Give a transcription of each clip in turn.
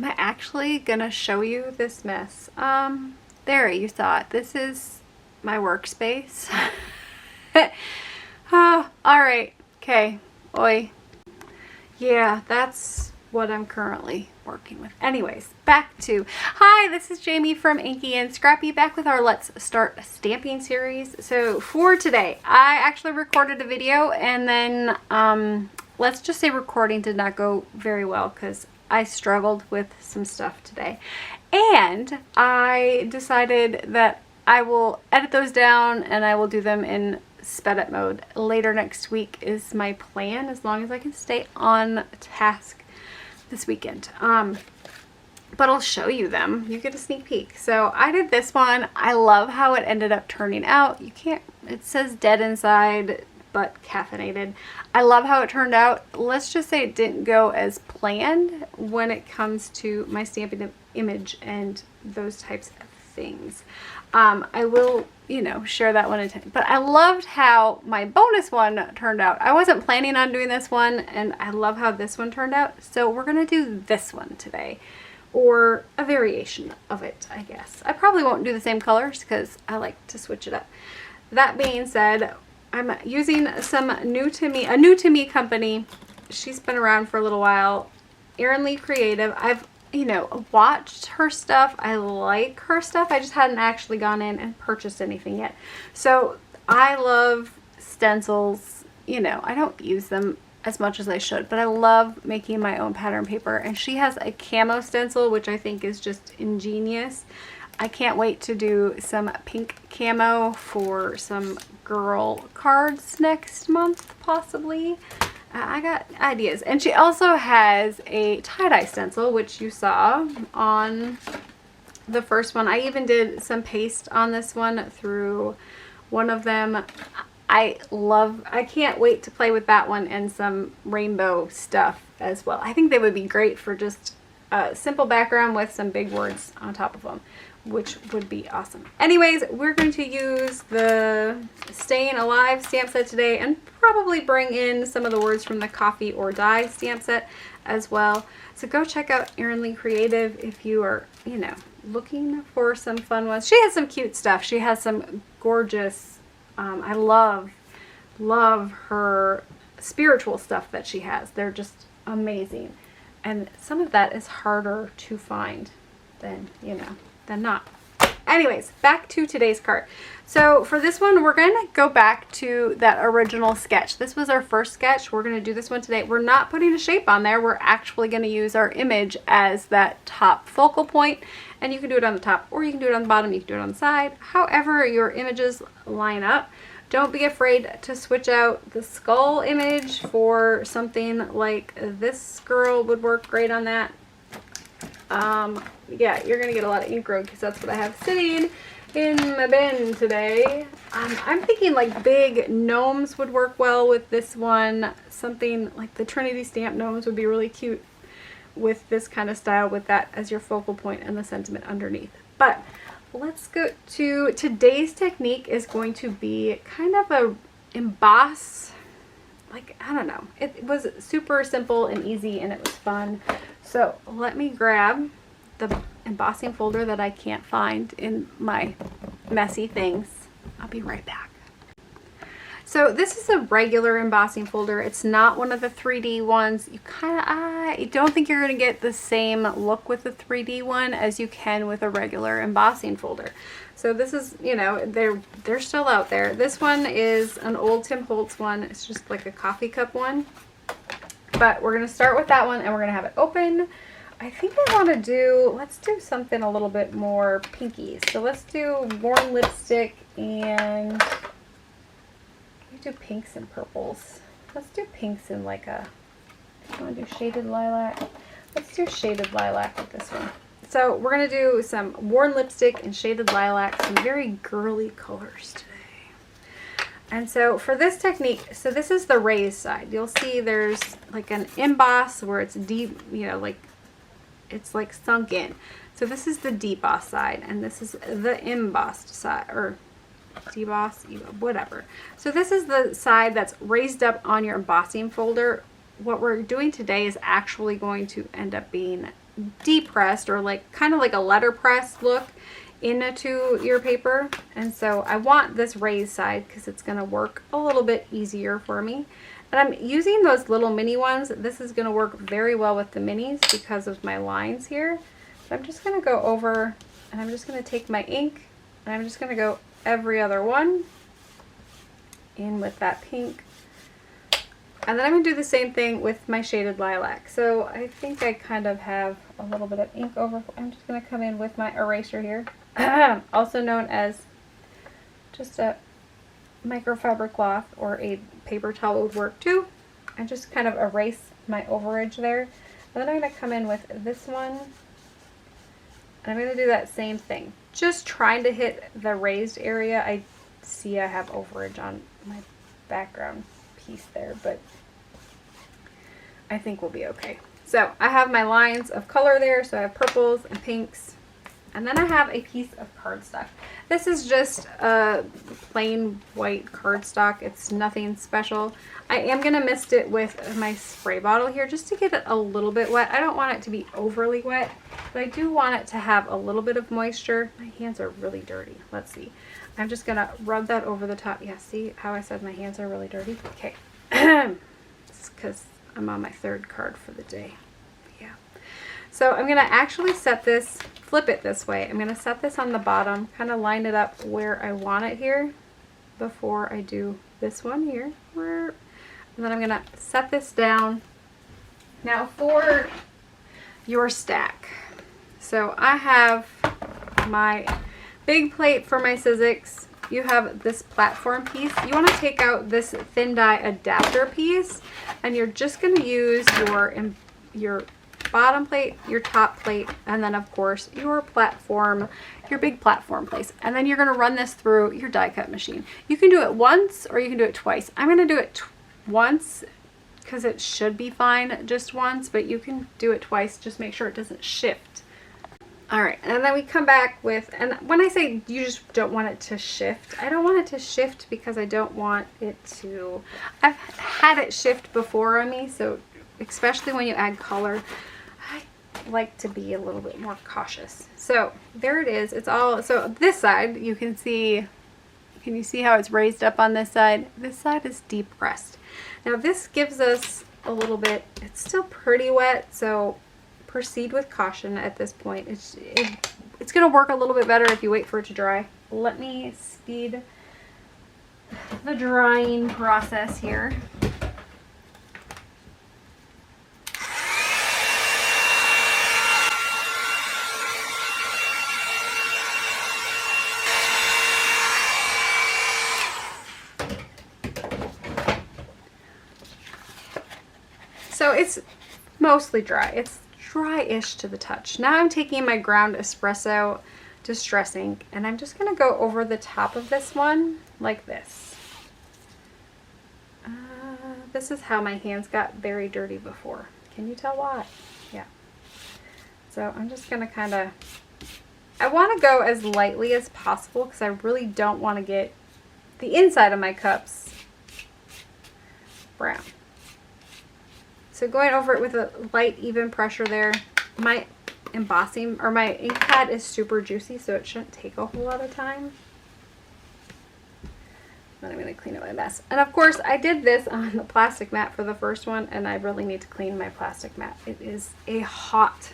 Am I actually gonna show you this mess? There, you saw it. This is my workspace. Oh, all right. Okay. Oi. Yeah, that's what I'm currently working with. Anyways, back to, hi, this is Jamie from Inky&Scrappy, back with our Let's Start Stamping series. So for today, I actually recorded a video, and then let's just say recording did not go very well because I struggled with some stuff today. And I decided that I will edit those down and I will do them in sped up mode later next week is my plan, as long as I can stay on task this weekend. But I'll show you them. You get a sneak peek. So I did this one. I love how it ended up turning out. You can't, it says dead inside but caffeinated. I love how it turned out. Let's just say it didn't go as planned when it comes to my stamping image and those types of things. I will, you know, share that one in time. But I loved how my bonus one turned out. I wasn't planning on doing this one, and I love how this one turned out. So we're gonna do this one today, or a variation of it, I guess. I probably won't do the same colors because I like to switch it up. That being said, I'm using a new to me company. She's been around for a little while. Erin Creative. I've, you know, watched her stuff. I like her stuff. I just hadn't actually gone in and purchased anything yet. So I love stencils. You know, I don't use them as much as I should, but I love making my own pattern paper. And she has a camo stencil, which I think is just ingenious. I can't wait to do some pink camo for some girl cards next month, possibly. I got ideas. And she also has a tie-dye stencil, which you saw on the first one. I even did some paste on this one through one of them. I can't wait to play with that one and some rainbow stuff as well. I think they would be great for just a simple background with some big words on top of them, which would be awesome. Anyways, we're going to use the Stayin Alive stamp set today and probably bring in some of the words from the Coffee or Die stamp set as well. So go check out Erin Creative if you are, you know, looking for some fun ones. She has some cute stuff. She has some gorgeous, I love her spiritual stuff that she has. They're just amazing. And some of that is harder to find than, you know, than not. Anyways, back to today's card. So for this one, we're going to go back to that original sketch. This was our first sketch. We're going to do this one today. We're not putting a shape on there. We're actually going to use our image as that top focal point. And you can do it on the top, or you can do it on the bottom. You can do it on the side. However your images line up. Don't be afraid to switch out the skull image for something like this girl would work great on that. Yeah, you're gonna get a lot of ink road because that's what I have sitting in my bin today. I'm thinking like big gnomes would work well with this one. Something like the Trinity stamp gnomes would be really cute with this kind of style, with that as your focal point and the sentiment underneath. But let's go to today's technique. Is going to be kind of a emboss, like, I don't know. It was super simple and easy and it was fun. So let me grab the embossing folder that I can't find in my messy things. I'll be right back. So this is a regular embossing folder. It's not one of the 3D ones. You kind of, I don't think you're going to get the same look with the 3D one as you can with a regular embossing folder. So this is, you know, they're still out there. This one is an old Tim Holtz one. It's just like a coffee cup one. But we're going to start with that one and we're going to have it open. I think I want to do, let's do something a little bit more pinky. So let's do warm lipstick, and we do pinks and purples. Let's do pinks in like a, I want to do shaded lilac. Let's do shaded lilac with this one. So we're going to do some warm lipstick and shaded lilac, some very girly colors today. And so for this technique, so this is the raised side. You'll see there's like an emboss where it's deep, you know, like it's like sunk in. So this is the deboss side, and this is the embossed side, or deboss, whatever. So this is the side that's raised up on your embossing folder. What we're doing today is actually going to end up being depressed, or like kind of like a letterpress look into your paper. And so I want this raised side because it's going to work a little bit easier for me. And I'm using those little mini ones. This is going to work very well with the minis because of my lines here. So I'm just going to go over and I'm just going to take my ink and I'm just going to go every other one in with that pink. And then I'm going to do the same thing with my shaded lilac. So I think I kind of have a little bit of ink over. I'm just going to come in with my eraser here, also known as just a microfiber cloth, or a paper towel would work too. I just kind of erase my overage there. And then I'm going to come in with this one. And I'm going to do that same thing. Just trying to hit the raised area. I see I have overage on my background piece there, but I think we'll be okay. So I have my lines of color there. So I have purples and pinks. And then I have a piece of cardstock. This is just a plain white cardstock. It's nothing special. I am going to mist it with my spray bottle here just to get it a little bit wet. I don't want it to be overly wet, but I do want it to have a little bit of moisture. My hands are really dirty. Let's see. I'm just going to rub that over the top. Yeah, see how I said my hands are really dirty? Okay. It's because I'm on my third card for the day. Yeah. So I'm going to actually set this, flip it this way. I'm going to set this on the bottom, kind of line it up where I want it here before I do this one here. And then I'm going to set this down. Now for your stack. So I have my big plate for my Sizzix. You have this platform piece. You want to take out this thin die adapter piece, and you're just going to use your bottom plate, your top plate, and then of course your platform, your big platform place. And then you're going to run this through your die cut machine. You can do it once or you can do it twice. I'm going to do it once because it should be fine just once, but you can do it twice. Just make sure it doesn't shift. All right, and then we come back with, and when I say you just don't want it to shift, I don't want it to shift because I don't want it to, I've had it shift before on me, so especially when you add color, I like to be a little bit more cautious. So there it is. It's all, so this side you can see, can you see how it's raised up on this side? This side is deep pressed. Now this gives us a little bit, it's still pretty wet, so proceed with caution at this point. It's going to work a little bit better if you wait for it to dry. Let me speed the drying process here. So it's mostly dry. It's dry-ish to the touch. Now I'm taking my ground espresso distress ink and I'm just going to go over the top of this one like this. This is how my hands got very dirty before. Can you tell why? Yeah. So I'm just going to kind of, I want to go as lightly as possible because I really don't want to get the inside of my cups brown. So going over it with a light, even pressure there. My embossing, or my ink pad is super juicy, so it shouldn't take a whole lot of time. Then I'm going to clean up my mess. And of course, I did this on the plastic mat for the first one, and I really need to clean my plastic mat. It is a hot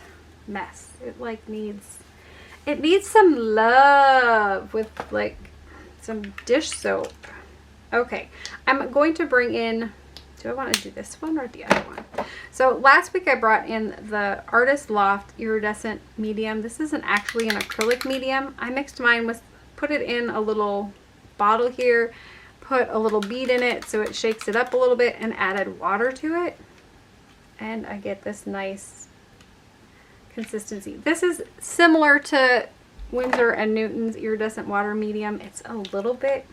mess. It like needs some love with like some dish soap. Okay, I'm going to bring in, do I want to do this one or the other one? So last week I brought in the Artist Loft Iridescent medium. This isn't actually an acrylic medium. I mixed mine with, put it in a little bottle here, put a little bead in it so it shakes it up a little bit, and added water to it. And I get this nice consistency. This is similar to Windsor and Newton's Iridescent Water Medium. It's a little bit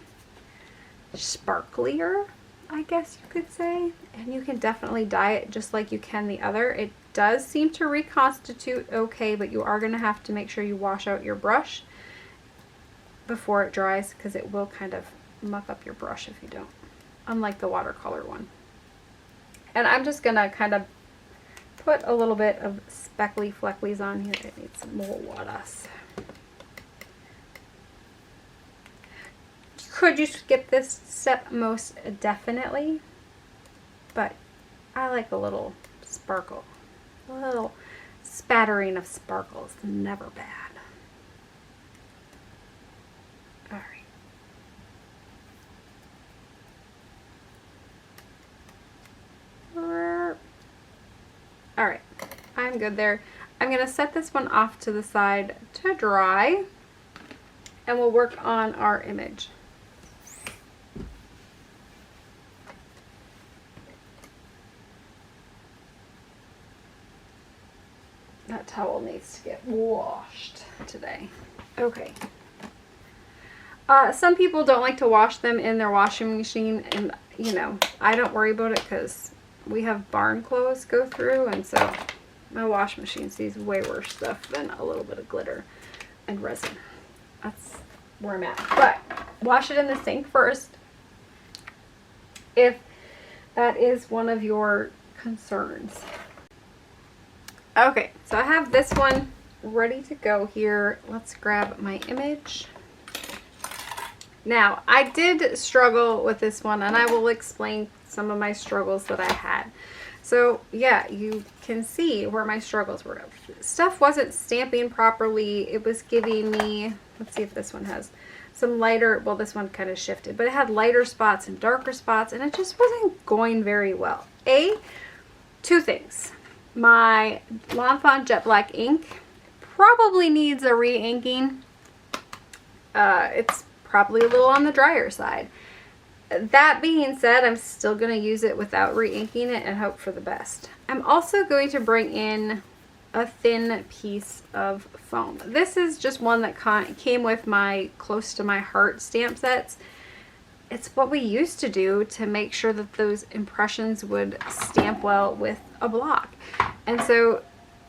sparklier, I guess you could say, and you can definitely dye it just like you can the other. It does seem to reconstitute okay, but you are going to have to make sure you wash out your brush before it dries because it will kind of muck up your brush if you don't, unlike the watercolor one. And I'm just going to kind of put a little bit of speckly flecklies on here. It needs some more water. Could you skip this step? Most definitely, but I like a little sparkle, a little spattering of sparkles, never bad. All right. All right, I'm good there. I'm gonna set this one off to the side to dry, and we'll work on our image. That towel needs to get washed today. Okay. Some people don't like to wash them in their washing machine, and you know, I don't worry about it because we have barn clothes go through, and so my wash machine sees way worse stuff than a little bit of glitter and resin. That's where I'm at. But wash it in the sink first if that is one of your concerns. Okay, so I have this one ready to go here. Let's grab my image. Now, I did struggle with this one, and I will explain some of my struggles that I had. So yeah, you can see where my struggles were. Stuff wasn't stamping properly. It was giving me, let's see if this one has some lighter, well, this one kind of shifted, but it had lighter spots and darker spots, and it just wasn't going very well. Two things. My Lawn Fawn Jet Black ink probably needs a re-inking. It's probably a little on the drier side. That being said, I'm still going to use it without re-inking it and hope for the best. I'm also going to bring in a thin piece of foam. This is just one that came with my Close to My Heart stamp sets. It's what we used to do to make sure that those impressions would stamp well with a block. And so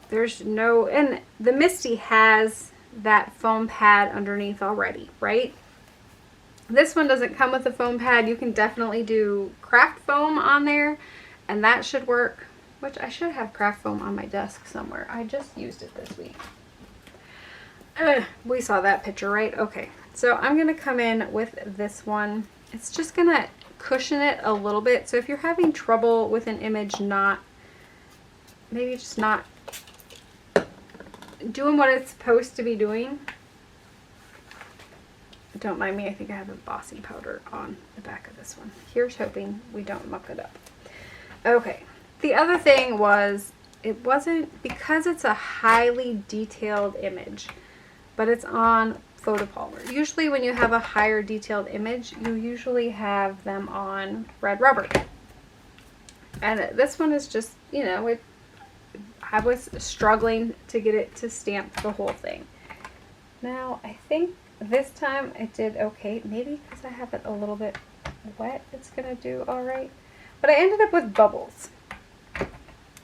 there's no, and the Misty has that foam pad underneath already, right? This one doesn't come with a foam pad. You can definitely do craft foam on there, and that should work, which I should have craft foam on my desk somewhere. I just used it this week. We saw that picture, right? Okay, so I'm going to come in with this one. It's just going to cushion it a little bit. So if you're having trouble with an image maybe just not doing what it's supposed to be doing, don't mind me, I think I have embossing powder on the back of this one. Here's hoping we don't muck it up. Okay, the other thing was, it wasn't, because it's a highly detailed image, but it's on photopolymer. Usually when you have a higher detailed image, you usually have them on red rubber. And this one is just, you know, I was struggling to get it to stamp the whole thing. Now, I think this time it did okay. Maybe because I have it a little bit wet, it's going to do all right. But I ended up with bubbles.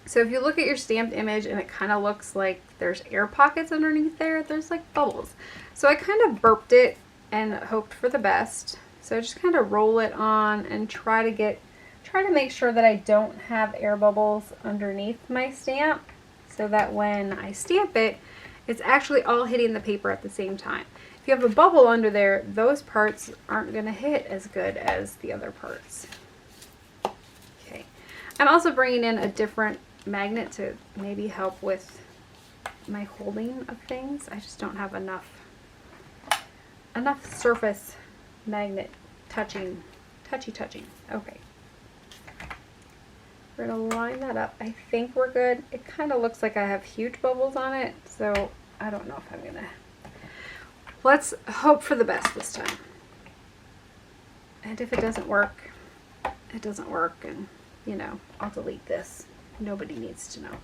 So if you look at your stamped image and it kind of looks like there's air pockets underneath there, there's like bubbles. So I kind of burped it and hoped for the best. So I just kind of roll it on and try to make sure that I don't have air bubbles underneath my stamp, so that when I stamp it, it's actually all hitting the paper at the same time. If you have a bubble under there, those parts aren't going to hit as good as the other parts. Okay, I'm also bringing in a different magnet to maybe help with my holding of things. I just don't have enough surface magnet touching. Okay. We're going to line that up. I think we're good. It kind of looks like I have huge bubbles on it, so I don't know if I'm going to. Let's hope for the best this time. And if it doesn't work, it doesn't work, and, you know, I'll delete this. Nobody needs to know.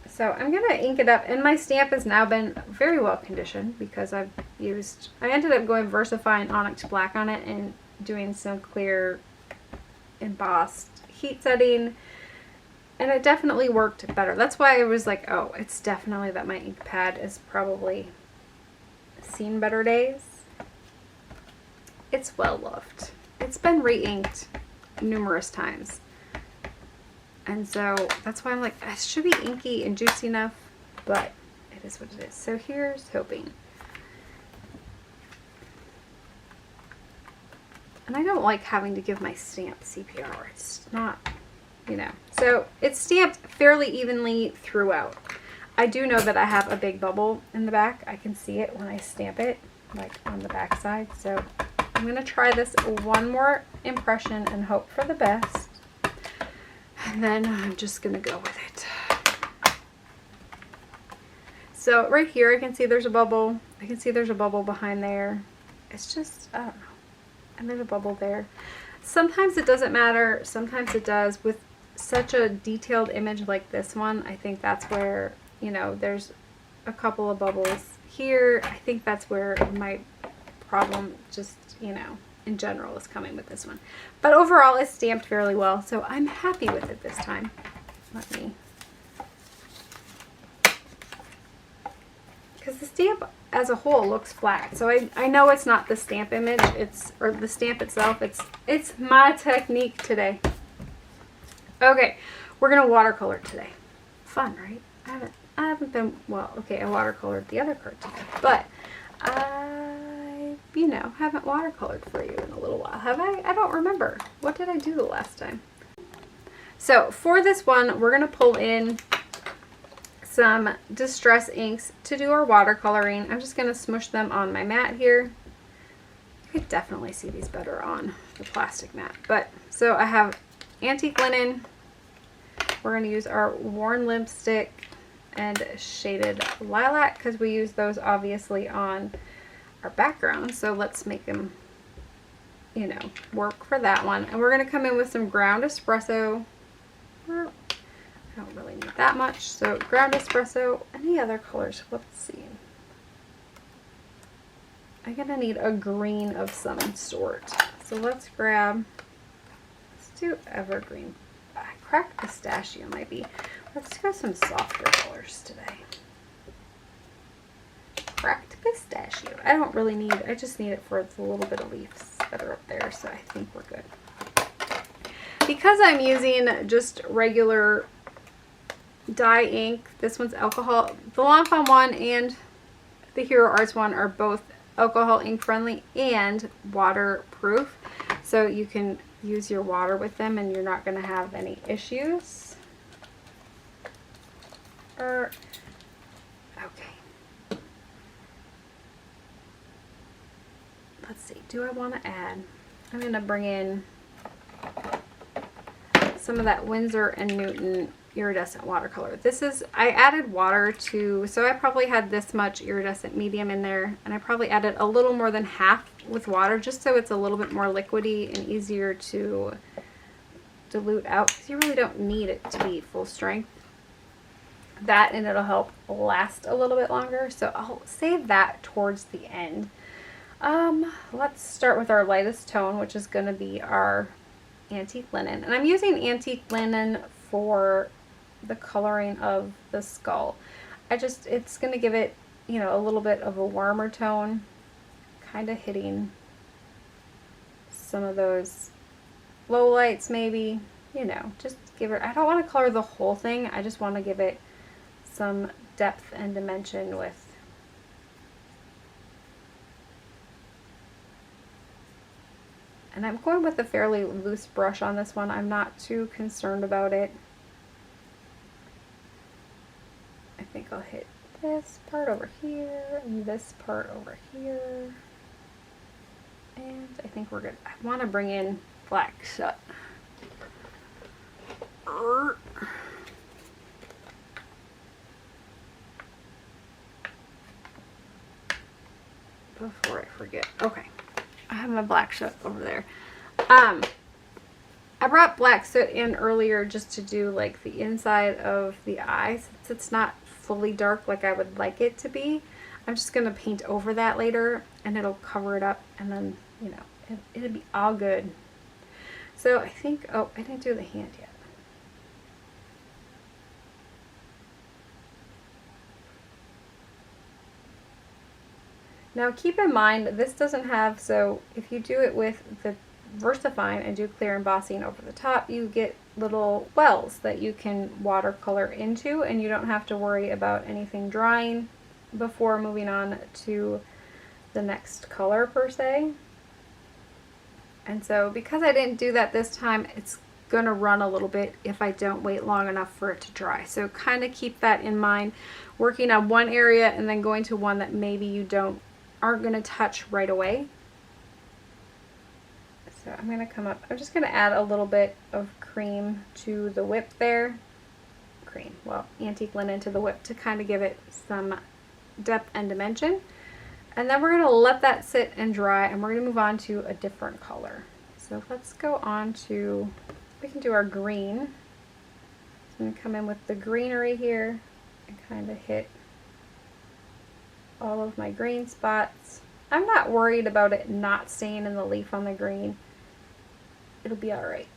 So I'm going to ink it up, and my stamp has now been very well conditioned because I ended up going VersaFine Onyx Black on it and doing some clear embossed heat setting, and it definitely worked better. That's why I was like, oh, it's definitely that my ink pad has probably seen better days. It's well loved. It's been re-inked numerous times. And so that's why I'm like, it should be inky and juicy enough, but it is what it is. So here's hoping. And I don't like having to give my stamp CPR. It's not, you know. So it's stamped fairly evenly throughout. I do know that I have a big bubble in the back. I can see it when I stamp it, like on the back side. So I'm going to try this one more impression and hope for the best. And then I'm just going to go with it. So right here I can see there's a bubble. I can see there's a bubble behind there. It's just, I don't know. And there's a bubble there. Sometimes it doesn't matter. Sometimes it does. With such a detailed image like this one, I think that's where, you know, there's a couple of bubbles here. I think that's where my problem just, you know, in general is coming with this one. But overall it's stamped fairly well, so I'm happy with it this time. Let me, because the stamp as a whole looks flat, so I know it's not the stamp image, it's, or the stamp itself, it's my technique today. Okay, we're gonna watercolor today. Fun, right? I haven't been, well, okay, I watercolored the other card today, but I, you know, haven't watercolored for you in a little while, have I? I don't remember. What did I do the last time? So for this one, we're gonna pull in some distress inks to do our watercoloring. I'm just gonna smush them on my mat here. You could definitely see these better on the plastic mat. But so I have Antique Linen. We're gonna use our Worn Lipstick and Shaded Lilac because we use those obviously on our background. So let's make them, you know, work for that one. And we're gonna come in with some Ground Espresso. I don't really need that much. So Ground Espresso, any other colors? Let's see. I'm gonna need a green of some sort. So let's grab, let's do Evergreen. Cracked Pistachio might be. Let's go some softer colors today. Cracked Pistachio. I don't really need, I just need it for the little bit of leaves that are up there, so I think we're good. Because I'm using just regular dye ink, this one's alcohol. The Lawn Fawn one and the Hero Arts one are both alcohol ink friendly and waterproof, so you can use your water with them and you're not going to have any issues. Okay. Let's see, do I want to add, I'm going to bring in some of that Windsor and Newton Iridescent watercolor. This is, I added water to, so I probably had this much iridescent medium in there, and I probably added a little more than half with water just so it's a little bit more liquidy and easier to dilute out, because you really don't need it to be full strength. That, and it'll help last a little bit longer, so I'll save that towards the end. Let's start with our lightest tone, which is going to be our Antique Linen, and I'm using Antique Linen for the coloring of the skull. It's going to give it, you know, a little bit of a warmer tone, kind of hitting some of those low lights maybe, you know, just give it, I don't want to color the whole thing, I just want to give it some depth and dimension with, and I'm going with a fairly loose brush on this one. I'm not too concerned about it. I think I'll hit this part over here and this part over here. And I think we're good. I want to bring in Black Soot. Before I forget. Okay. I have my Black Soot over there. I brought Black Soot in earlier just to do like the inside of the eye, since it's not fully dark like I would like it to be. I'm just going to paint over that later and it'll cover it up, and then, you know, it'll be all good. So I think, oh, I didn't do the hand yet. Now keep in mind, this doesn't have, so if you do it with the VersaFine and do clear embossing over the top, you get little wells that you can watercolor into, and you don't have to worry about anything drying before moving on to the next color per se. And so because I didn't do that this time, it's gonna run a little bit if I don't wait long enough for it to dry. So kind of keep that in mind, working on one area and then going to one that maybe you aren't gonna touch right away. So I'm gonna come up, I'm just gonna add a little bit of cream to the whip there. Antique linen to the whip to kind of give it some depth and dimension. And then we're gonna let that sit and dry, and we're gonna move on to a different color. So let's go on to, we can do our green. So I'm gonna come in with the greenery here and kind of hit all of my green spots. I'm not worried about it not staying in the leaf on the green. It'll be all right.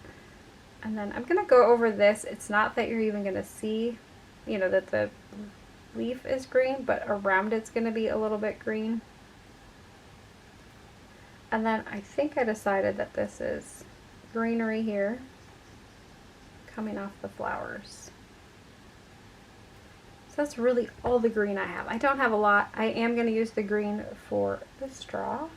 And then I'm gonna go over this. It's not that you're even gonna see, you know, that the leaf is green, but around it's gonna be a little bit green. And then I think I decided that this is greenery here coming off the flowers. So that's really all the green I have. I don't have a lot. I am gonna use the green for the straw.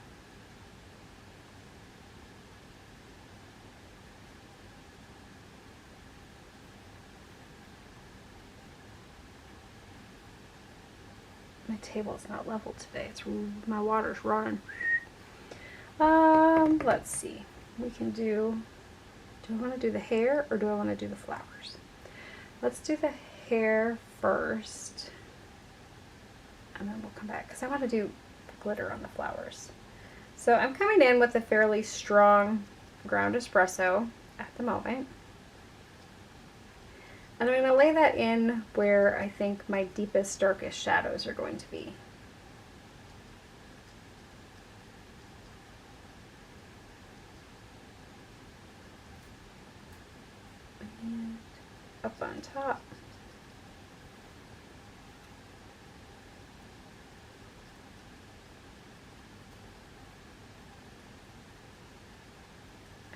My table's not level today. My water's running. Let's see. We can do I want to do the hair or do I want to do the flowers? Let's do the hair first. And then we'll come back because I want to do the glitter on the flowers. So I'm coming in with a fairly strong ground espresso at the moment. And I'm going to lay that in where I think my deepest, darkest shadows are going to be. And up on top.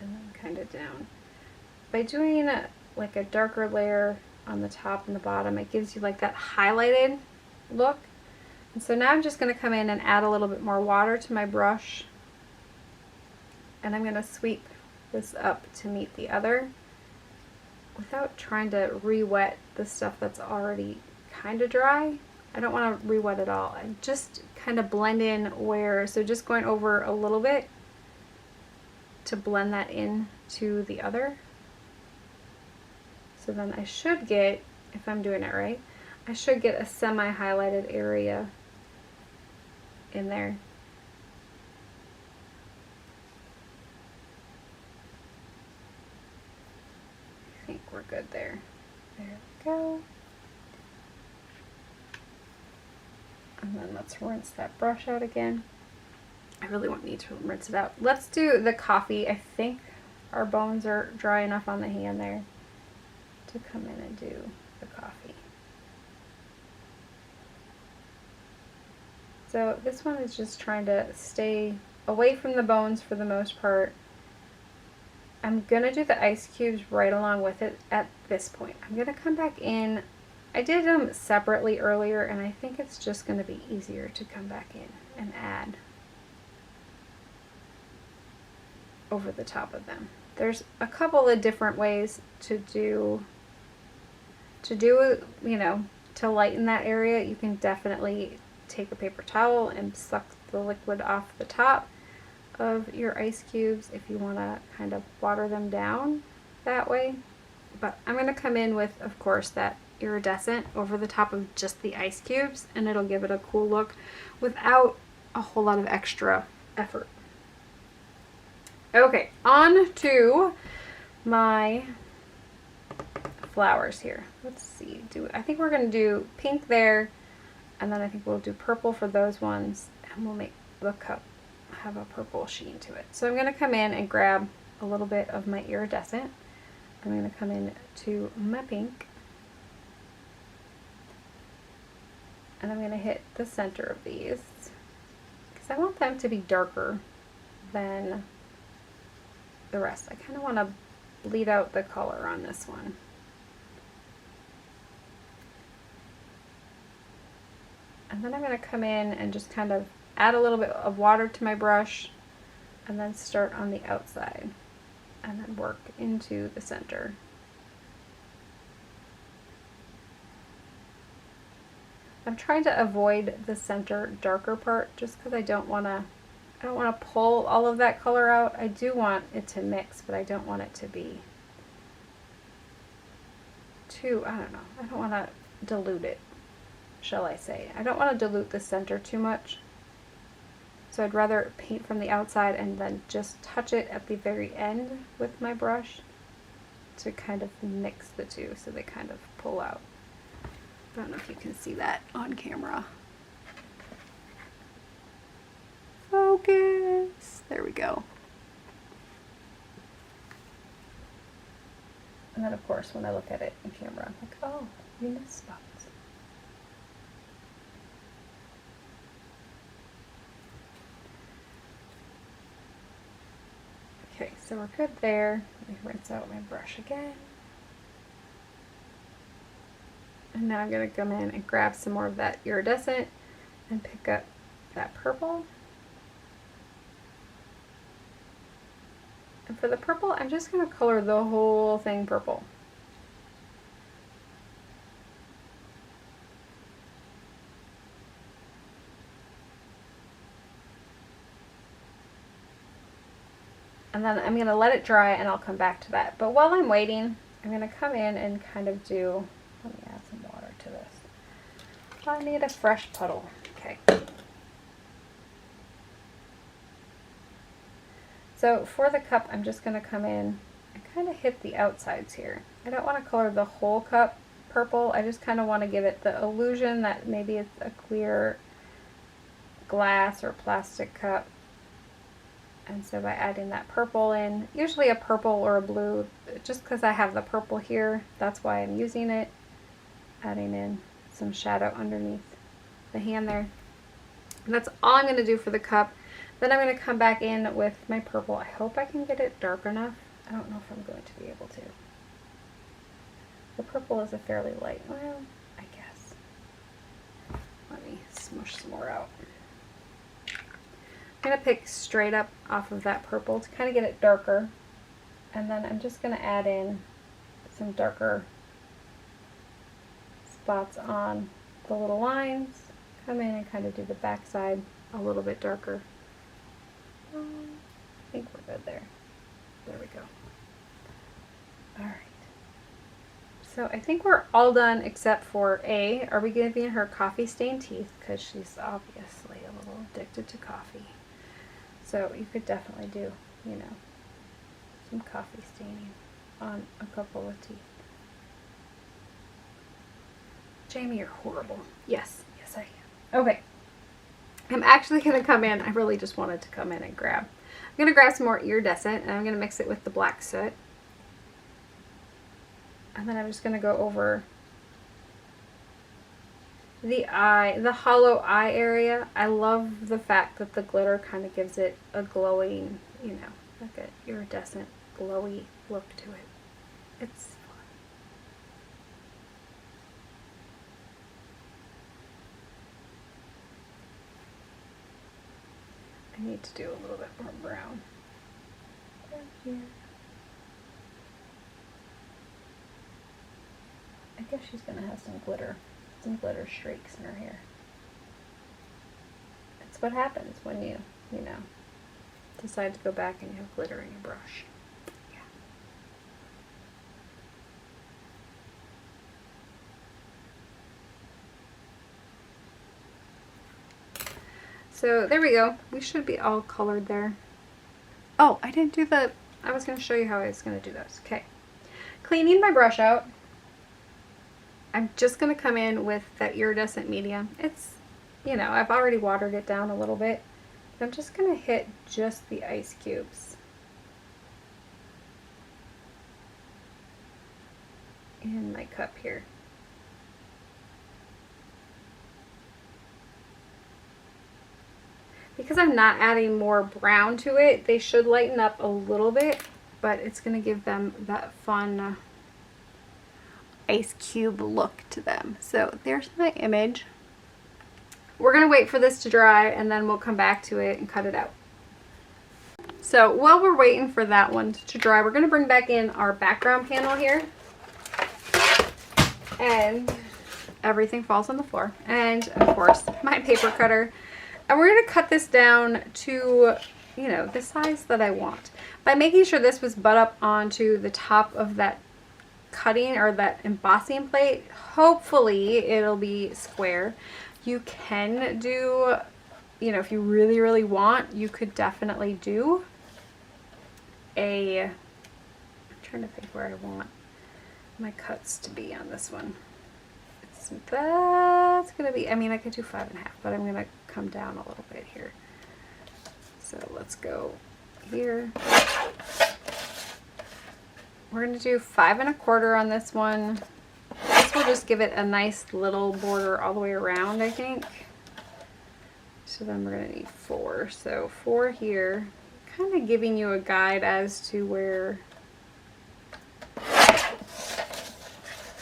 And then kind of down. By doing like a darker layer on the top and the bottom, it gives you like that highlighted look. And so now I'm just going to come in and add a little bit more water to my brush, and I'm going to sweep this up to meet the other without trying to re-wet the stuff that's already kind of dry. I don't want to re-wet it all. I just kind of blend in where, so just going over a little bit to blend that in to the other. So then I should get, if I'm doing it right, I should get a semi-highlighted area in there. I think we're good there. There we go. And then let's rinse that brush out again. I really won't need to rinse it out. Let's do the coffee. I think our bones are dry enough on the hand there to come in and do the coffee. So this one is just trying to stay away from the bones for the most part. I'm gonna do the ice cubes right along with it at this point. I'm gonna come back in. I did them separately earlier, and I think it's just gonna be easier to come back in and add over the top of them. There's a couple of different ways to do, you know, to lighten that area. You can definitely take a paper towel and suck the liquid off the top of your ice cubes if you want to kind of water them down that way. But I'm going to come in with, of course, that iridescent over the top of just the ice cubes, and it'll give it a cool look without a whole lot of extra effort. Okay, on to my flowers here. Let's see. I think we're going to do pink there, and then I think we'll do purple for those ones, and we'll make the cup have a purple sheen to it. So I'm going to come in and grab a little bit of my iridescent. I'm going to come in to my pink, and I'm going to hit the center of these because I want them to be darker than the rest. I kind of want to bleed out the color on this one. And then I'm going to come in and just kind of add a little bit of water to my brush and then start on the outside and then work into the center. I'm trying to avoid the center darker part just because I don't want to pull all of that color out. I do want it to mix, but I don't want it to be too, I don't know, I don't want to dilute it, shall I say. I don't want to dilute the center too much. So I'd rather paint from the outside and then just touch it at the very end with my brush to kind of mix the two so they kind of pull out. I don't know if you can see that on camera. Focus. There we go. And then of course when I look at it in camera, I'm like, oh, you missed spots. Okay, so we're good there. Let me rinse out my brush again. And now I'm going to come in and grab some more of that iridescent and pick up that purple. And for the purple, I'm just going to color the whole thing purple. And then I'm going to let it dry and I'll come back to that. But while I'm waiting, I'm going to come in and kind of do, let me add some water to this. I need a fresh puddle. Okay. So for the cup, I'm just going to come in and kind of hit the outsides here. I don't want to color the whole cup purple. I just kind of want to give it the illusion that maybe it's a clear glass or plastic cup. And so by adding that purple in, usually a purple or a blue, just because I have the purple here, that's why I'm using it. Adding in some shadow underneath the hand there. And that's all I'm going to do for the cup. Then I'm going to come back in with my purple. I hope I can get it dark enough. I don't know if I'm going to be able to. The purple is a fairly light, well, I guess. Let me smush some more out. I'm going to pick straight up off of that purple to kind of get it darker, and then I'm just going to add in some darker spots on the little lines, come in and kind of do the back side a little bit darker. I think we're good there. There we go. Alright. So I think we're all done except for A, are we going to be in her coffee stained teeth? Because she's obviously a little addicted to coffee. So you could definitely do, you know, some coffee staining on a couple of teeth. Jamie, you're horrible. Yes, yes I am. Okay. I'm actually going to come in, I really just wanted to come in and grab. I'm going to grab some more iridescent and I'm going to mix it with the black soot. And then I'm just going to go over the eye, the hollow eye area. I love the fact that the glitter kind of gives it a glowing, you know, like an iridescent, glowy look to it. It's fun. I need to do a little bit more brown down here. I guess she's going to have some glitter streaks in her hair. It's what happens when you know, decide to go back and you have glitter in your brush. Yeah. So there we go. We should be all colored there. Oh, I didn't do the, I was going to show you how I was going to do this. Okay. Cleaning my brush out. I'm just going to come in with that iridescent medium. It's, you know, I've already watered it down a little bit. I'm just going to hit just the ice cubes in my cup here. Because I'm not adding more brown to it, they should lighten up a little bit. but it's going to give them that fun ice cube look to them. So there's my image. We're going to wait for this to dry and then we'll come back to it and cut it out. So while we're waiting for that one to dry, we're going to bring back in our background panel here. And everything falls on the floor. And of course, my paper cutter. And we're going to cut this down to, you know, the size that I want. By making sure this was butt up onto the top of that cutting or that embossing plate, hopefully it'll be square. You can do, you know, if you really, really want, you could definitely do I'm trying to think where I want my cuts to be on this one. That's going to be, I mean, I could do 5.5, but I'm going to come down a little bit here. So let's go here. We're going to do 5 1/4 on this one. This will just give it a nice little border all the way around, I think. So then we're going to need 4. So 4 here, kind of giving you a guide as to where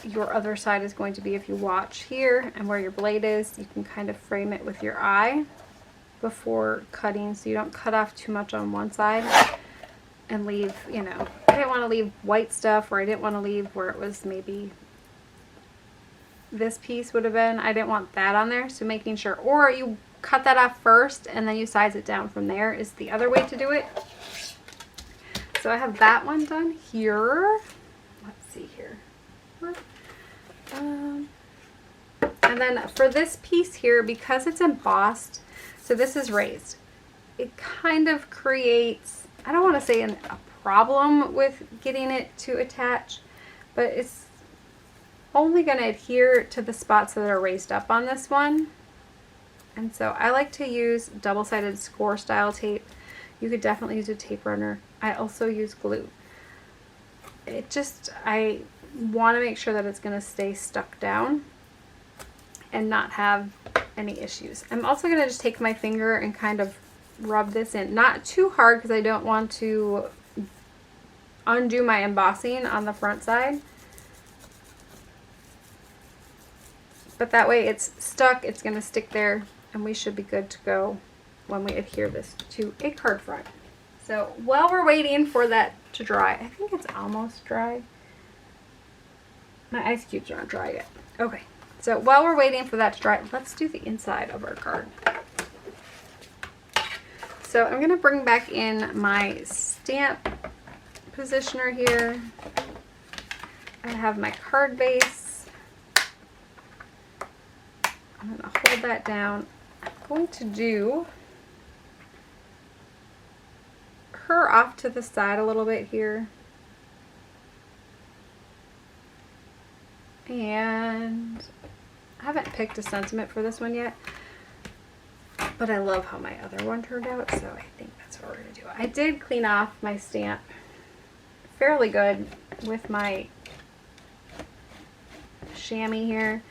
your other side is going to be. If you watch here and where your blade is, you can kind of frame it with your eye before cutting, so you don't cut off too much on one side and leave, you know, I didn't want to leave white stuff, or I didn't want to leave where it was maybe this piece would have been. I didn't want that on there, so making sure, or you cut that off first and then you size it down from there is the other way to do it. So I have that one done here. Let's see here. And then for this piece here, because it's embossed, so this is raised, it kind of creates, I don't want to say a problem with getting it to attach, but it's only going to adhere to the spots that are raised up on this one. And so I like to use double-sided score style tape. You could definitely use a tape runner. I also use glue. It just, I want to make sure that it's going to stay stuck down and not have any issues. I'm also going to just take my finger and kind of rub this in. Not too hard because I don't want to undo my embossing on the front side. But that way it's stuck, it's going to stick there, and we should be good to go when we adhere this to a card front. So while we're waiting for that to dry, I think it's almost dry. My ice cubes aren't dry yet. Okay, so while we're waiting for that to dry, let's do the inside of our card. So I'm going to bring back in my stamp positioner here. I have my card base. I'm going to hold that down. I'm going to do her off to the side a little bit here. And I haven't picked a sentiment for this one yet, but I love how my other one turned out, so I think that's what we're going to do. I did clean off my stamp fairly good with my chamois here,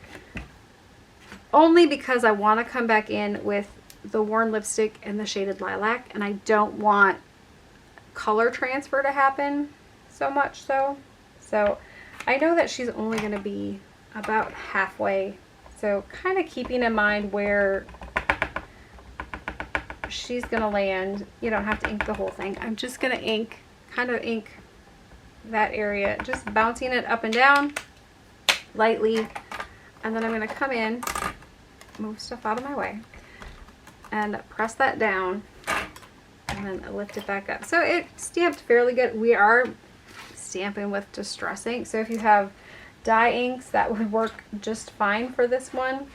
only because I want to come back in with the worn lipstick and the shaded lilac, and I don't want color transfer to happen so much so. So I know that she's only going to be about halfway, so kind of keeping in mind where she's going to land. You don't have to ink the whole thing. I'm just going to ink, kind of ink that area, just bouncing it up and down lightly, and then I'm going to come in, move stuff out of my way, and press that down, and then lift it back up. So it stamped fairly good. We are stamping with distress ink, so if you have dye inks, that would work just fine for this one.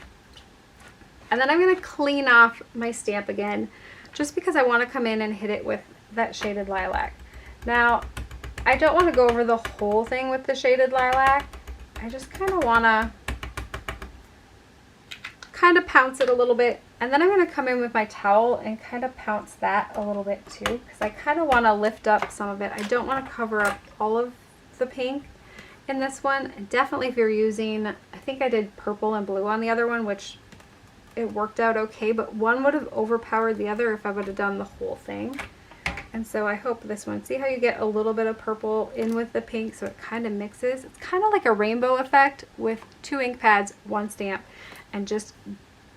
And then I'm going to clean off my stamp again, just because I want to come in and hit it with that shaded lilac. Now, I don't want to go over the whole thing with the shaded lilac. I just kind of want to kind of pounce it a little bit, and then I'm going to come in with my towel and kind of pounce that a little bit too, because I kind of want to lift up some of it. I don't want to cover up all of the pink in this one. And definitely if you're using, I think I did purple and blue on the other one, which it worked out okay, but one would have overpowered the other if I would have done the whole thing. And so I hope this one, see how you get a little bit of purple in with the pink, so it kind of mixes. It's kind of like a rainbow effect with 2 ink pads, 1 stamp, and just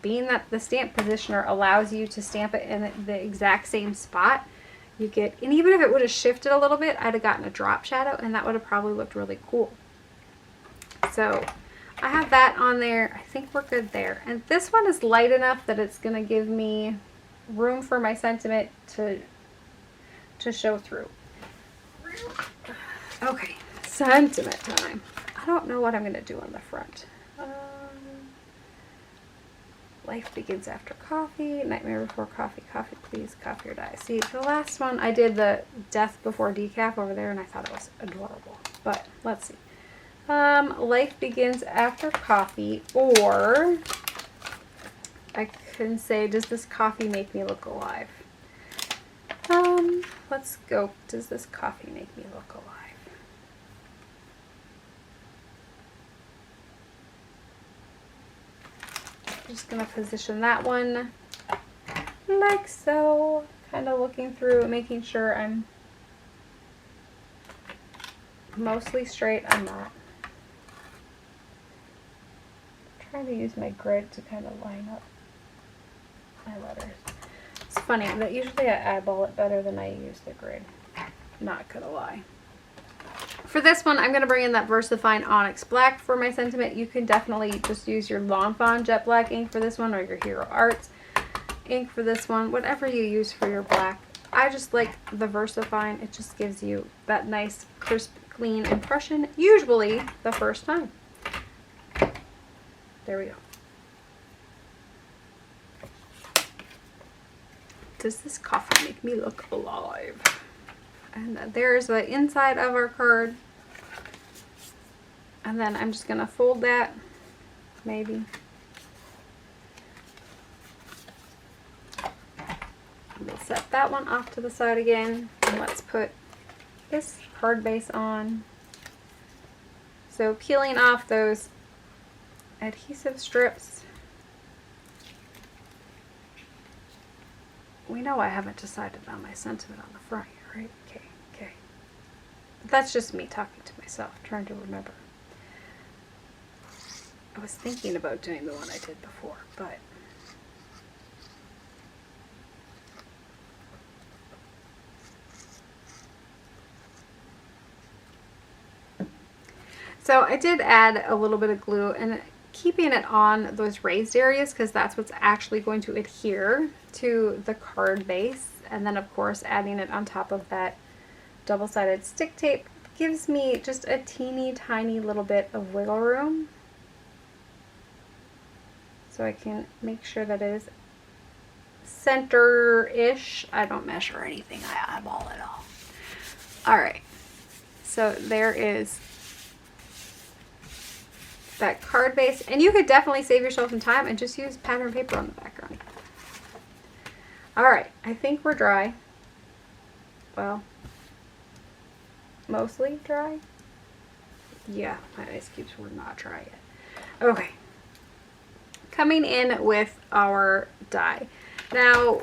being that the stamp positioner allows you to stamp it in the exact same spot, you get, and even if it would have shifted a little bit, I'd have gotten a drop shadow, and that would have probably looked really cool. So I have that on there. I think we're good there. And this one is light enough that it's going to give me room for my sentiment to show through. Okay, sentiment time. I don't know what I'm going to do on the front. Life begins after coffee. Nightmare before coffee. Coffee, please. Coffee or die. See, the last one, I did the death before decaf over there, and I thought it was adorable. But let's see. Life begins after coffee, or I can say, does this coffee make me look alive? Let's go. Does this coffee make me look alive? I'm just going to position that one like so. Kind of looking through, making sure I'm mostly straight. I'm not. I'm trying to use my grid to kind of line up my letters. It's funny that usually I eyeball it better than I use the grid. Not gonna lie. For this one, I'm gonna bring in that VersaFine Onyx Black for my sentiment. You can definitely just use your Lawn Fawn Jet Black ink for this one, or your Hero Arts ink for this one, whatever you use for your black. I just like the VersaFine. It just gives you that nice, crisp, clean impression, usually the first time. There we go. Does this coffee make me look alive? And there's the inside of our card. And then I'm just going to fold that, maybe. We'll set that one off to the side again. And let's put this card base on. So peeling off those adhesive strips. We know I haven't decided on my sentiment on the front here, right? Okay, okay. That's just me talking to myself, trying to remember. I was thinking about doing the one I did before, but so I did add a little bit of glue and keeping it on those raised areas because that's what's actually going to adhere to the card base, and then of course adding it on top of that double-sided stick tape gives me just a teeny tiny little bit of wiggle room, so I can make sure that it is center-ish. I don't measure anything, I eyeball it all. Alright, so there is that card base, and you could definitely save yourself some time and just use pattern paper on the background. Alright, I think we're dry. Well, mostly dry. Yeah, my ice cubes were not dry yet. Okay, coming in with our die. Now,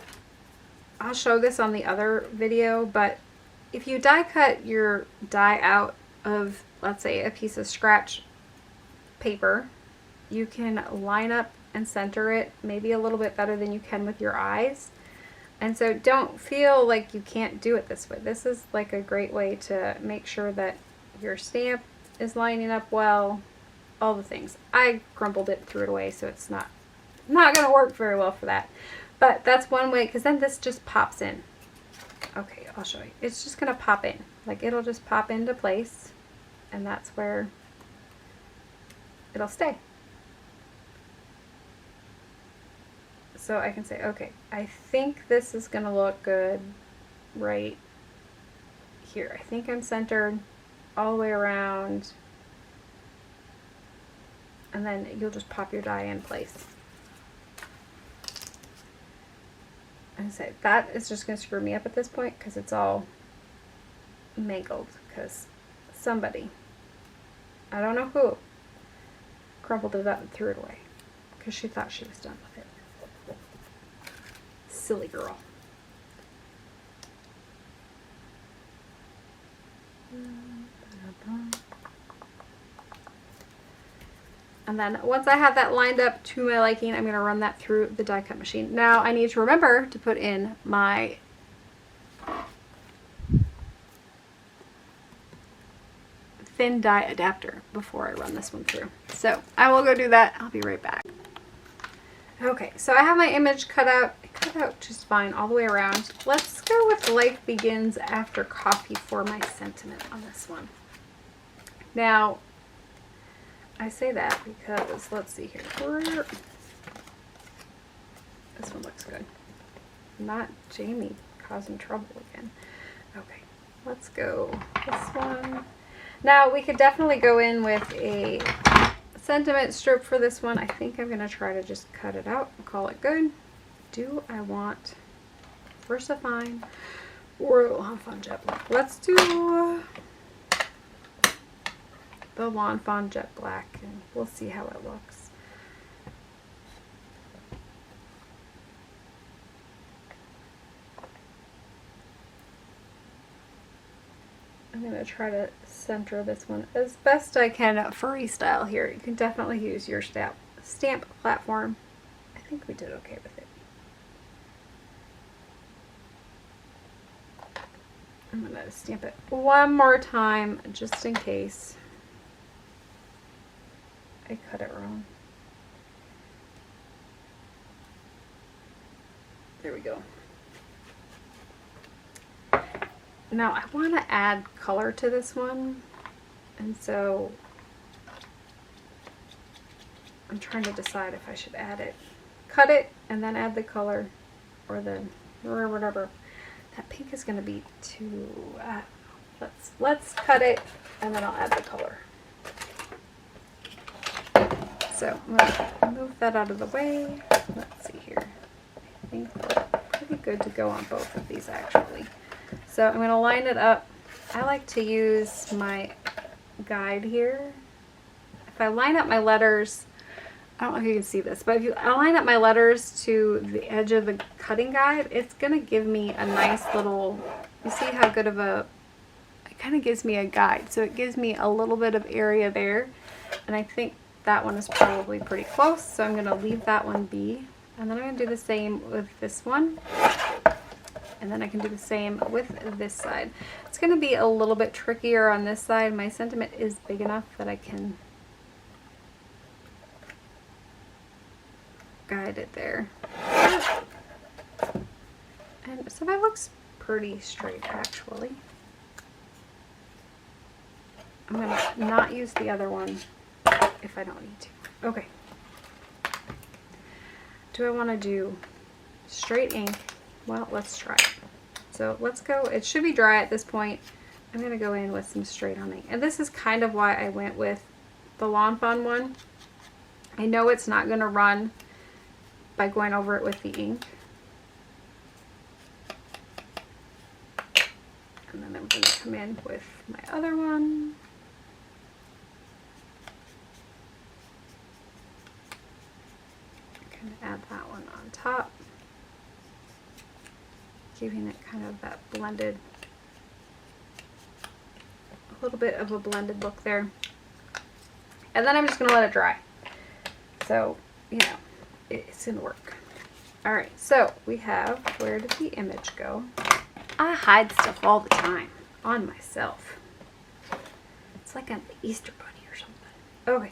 I'll show this on the other video, but if you die cut your die out of, let's say, a piece of scratch paper, you can line up and center it maybe a little bit better than you can with your eyes. And so don't feel like you can't do it this way. This is like a great way to make sure that your stamp is lining up well, all the things. I crumpled it, threw it away, so it's not gonna work very well for that. But that's one way, because then this just pops in. Okay, I'll show you. It's just gonna pop in. Like, it'll just pop into place, and that's where it'll stay. So I can say, okay, I think this is gonna look good right here. I think I'm centered all the way around, and then you'll just pop your die in place. And say that is just gonna screw me up at this point because it's all mangled, because somebody, I don't know who, crumpled it up and threw it away because she thought she was done with it. Silly girl. And then once I have that lined up to my liking, I'm going to run that through the die cut machine. Now I need to remember to put in my thin die adapter before I run this one through. So I will go do that. I'll be right back. Okay, so I have my image cut out. It cut out just fine all the way around. Let's go with Life Begins After Coffee for my sentiment on this one. Now, I say that because, let's see here. This one looks good. Not Jamie causing trouble again. Okay, let's go this one. Now, we could definitely go in with a sentiment strip for this one. I think I'm going to try to just cut it out and call it good. Do I want VersaFine or Lawn Fawn Jet Black? Let's do the Lawn Fawn Jet Black, and we'll see how it looks. I'm going to try to center this one as best I can freestyle here. You can definitely use your stamp platform. I think we did okay with it. I'm going to stamp it one more time just in case I cut it wrong. There we go. Now I want to add color to this one, and so I'm trying to decide if I should add it, cut it, and then add the color, or then, or whatever. That pink is going to be too, let's cut it, and then I'll add the color. So I'm going to move that out of the way. Let's see here. I think we're pretty good to go on both of these actually. So I'm going to line it up. I like to use my guide here. If I line up my letters, I don't know if you can see this, but if I line up my letters to the edge of the cutting guide, it's going to give me a nice little, you see how good of a, it kind of gives me a guide. So it gives me a little bit of area there. And I think that one is probably pretty close. So I'm going to leave that one be. And then I'm going to do the same with this one. And then I can do the same with this side. It's going to be a little bit trickier on this side. My sentiment is big enough that I can guide it there. And so that looks pretty straight actually. I'm going to not use the other one if I don't need to. Okay. Do I want to do straight ink? Well, let's try it. So let's go, it should be dry at this point. I'm going to go in with some straight on ink. And this is kind of why I went with the Lawn Fawn one. I know it's not going to run by going over it with the ink. And then I'm going to come in with my other one. Kind of add that one on top, giving it kind of that blended, a little bit of a blended look there. And then I'm just going to let it dry. So, you know, it's going to work. Alright, so we have, where did the image go? I hide stuff all the time on myself. It's like I'm the Easter Bunny or something. Okay.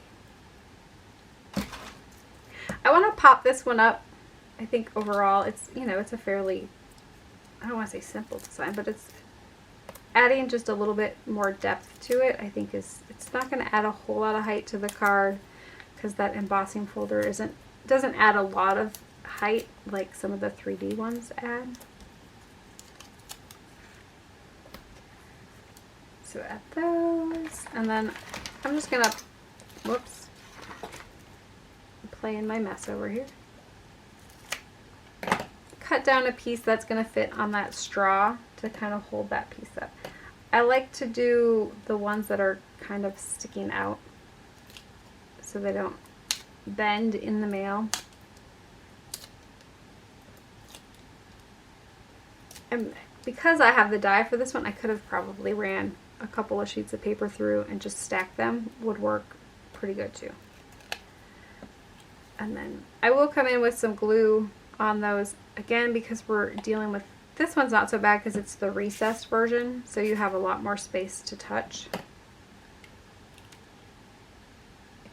I want to pop this one up. I think overall it's, you know, it's a fairly, I don't want to say simple design, but it's adding just a little bit more depth to it. I think it's not going to add a whole lot of height to the card because that embossing folder doesn't add a lot of height like some of the 3D ones add. So add those, and then I'm just going to, whoops, play in my mess over here. Cut down a piece that's going to fit on that straw to kind of hold that piece up. I like to do the ones that are kind of sticking out so they don't bend in the mail. And because I have the die for this one, I could have probably ran a couple of sheets of paper through and just stack them would work pretty good too. And then I will come in with some glue on those again, because we're dealing with, this one's not so bad because it's the recessed version, so you have a lot more space to touch. I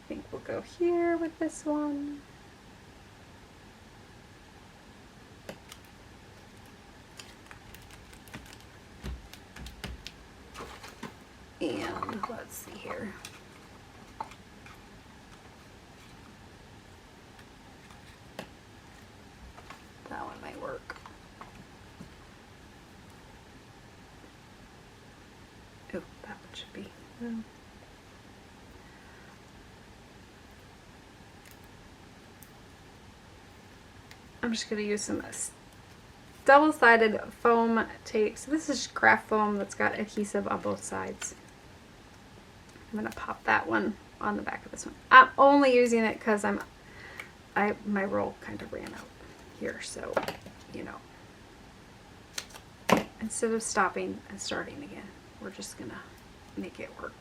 think we'll go here with this one. And let's see here. That one might work. Oh, that one should be. I'm just going to use some double-sided foam tape. So this is craft foam that's got adhesive on both sides. I'm going to pop that one on the back of this one. I'm only using it because my roll kind of ran out here, so you know, instead of stopping and starting again, we're just gonna make it work.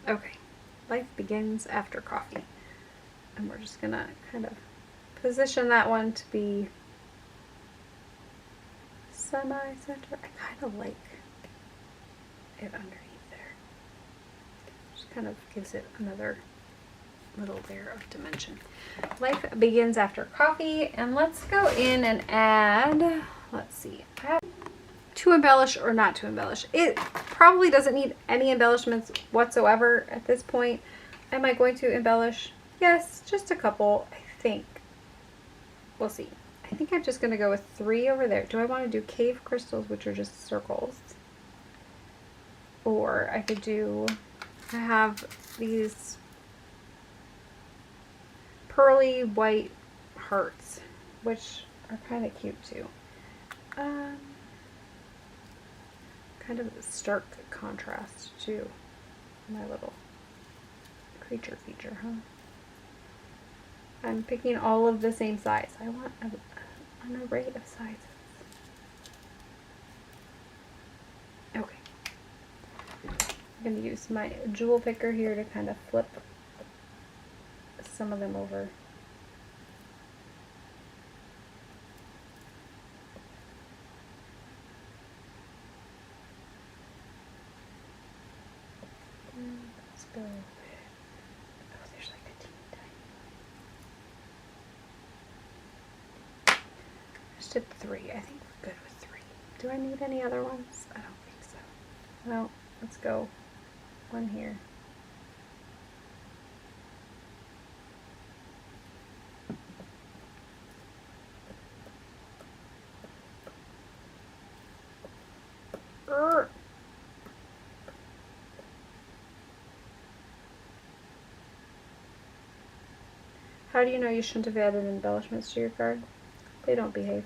Okay. Life begins after coffee. And we're just gonna kind of position that one to be semi-center. I kind of like it underneath there. Just kind of gives it another little layer of dimension. Life begins after coffee, and let's go in and add, let's see, to embellish or not to embellish. It probably doesn't need any embellishments whatsoever at this point. Am I going to embellish? Yes, just a couple, I think. We'll see. I think I'm just going to go with 3 over there. Do I want to do cave crystals, which are just circles? Or I could do, I have these pearly white hearts, which are kind of cute too. Kind of a stark contrast to my little creature feature, huh? I'm picking all of the same size. I want an array of sizes. Okay. I'm going to use my jewel picker here to kind of flip some of them over. Let's go with, oh, there's like a teeny tiny. Just did 3. I think we're good with 3. Do I need any other ones? I don't think so. Well, let's go 1 here. How do you know you shouldn't have added embellishments to your card? They don't behave.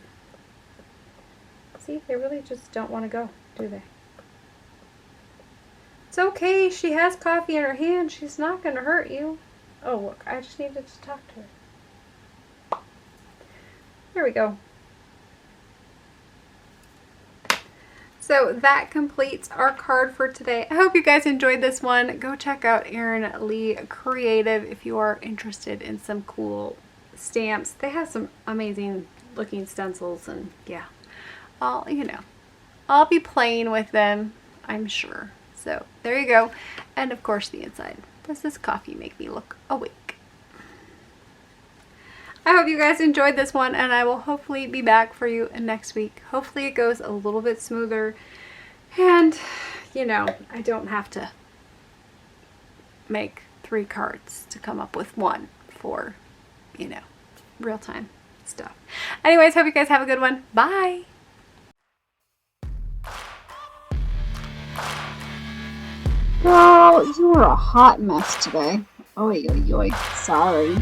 See, they really just don't want to go, do they? It's okay, she has coffee in her hand. She's not going to hurt you. Oh, look, I just needed to talk to her. There we go. So that completes our card for today. I hope you guys enjoyed this one. Go check out Erin Lee Creative if you are interested in some cool stamps. They have some amazing looking stencils, and yeah, I'll be playing with them, I'm sure. So there you go. And of course the inside. Does this coffee make me look awake? I hope you guys enjoyed this one, and I will hopefully be back for you next week. Hopefully it goes a little bit smoother, and I don't have to make 3 cards to come up with one for real time stuff. Anyways, hope you guys have a good one. Bye. Girl, you were a hot mess today. Oy, oy, oy. Sorry.